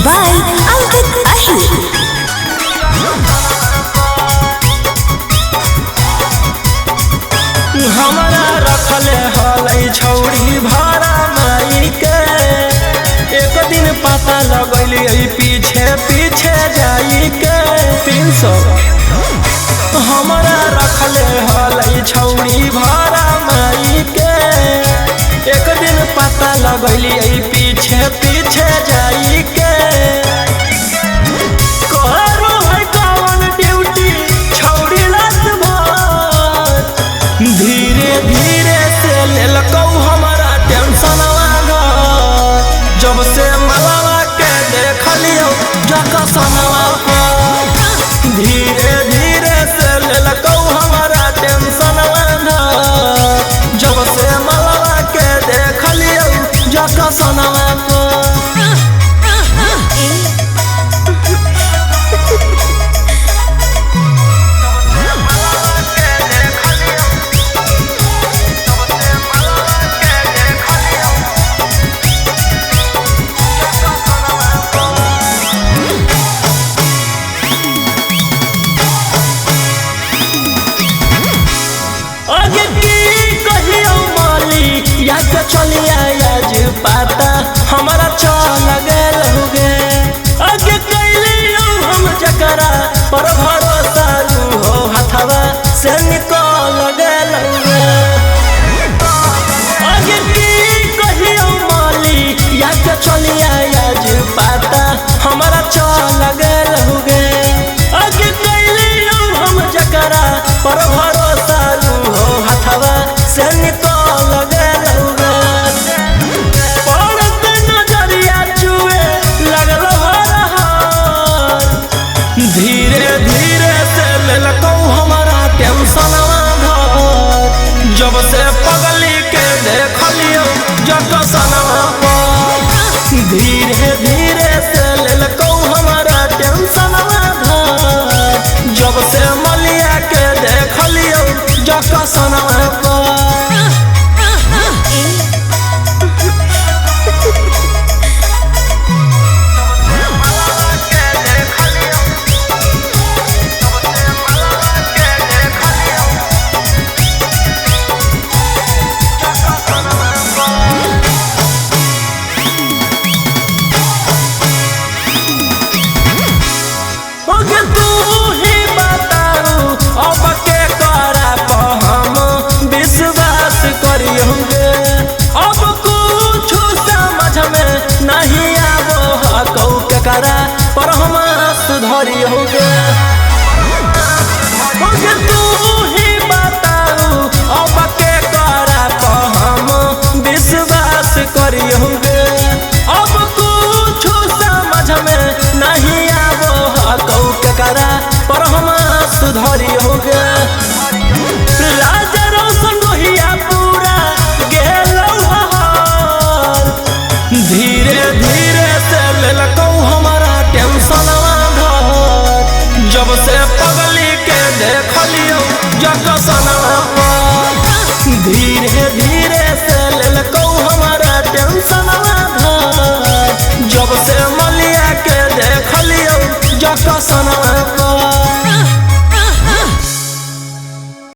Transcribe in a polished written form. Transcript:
by Ankit Ahir. हमारा रखले हलै छौरी भाड़ा माई के एक दिन पता लगैली पीछे पीछे जाई के 300 हमारा रखले हलै छौरी भाड़ा माई के एक दिन पता लगैली पीछे पीछे जाई के करो है कौन ड्यूटी छौरी रात भर धीरे धीरे से लेलकौ हमारा टेंशन घर जब से मलावा के देखलियो जकसनवा पर धीरे धीरे से लेलकौ हमारा टेंशन घर जब से मलावा के देखलियो जकसनवा पर चलिया आज पाता हमारा चल गल हो गे आगे कैलियो हम जकरा पर भरोसा हो हथवा से निकल गल हो गे आगे की कहियो मालिक याद चलिया आज पाता हमारा चल गल हो गे आगे कैलियो हम जकरा पर भरोसा हो हथवा से निकल गल हो गे धीरे धीरे से लेलकौ हमारा टेंशनवा घर जब से पगली के देखलियो जकसनवा पर धीरे धीरे से लेलकौ हमारा टेंशनवा घर जब से मलिया के देखलियो जकसनवा पर करा पर हम सुधरी हो गे तू ही बताऊ अब के करा पर हम विश्वास करी हो गे अब कुछ समझ में नहीं आवो कऊ के करा पर हम सुधरी हो गे राजा रोशन रोहिया पूरा गेलौ हाल धीरे धीरे से लेलकौ हमारा टेंशनवा घर जब से पगली के देखलियो जकसनवा पर धीरे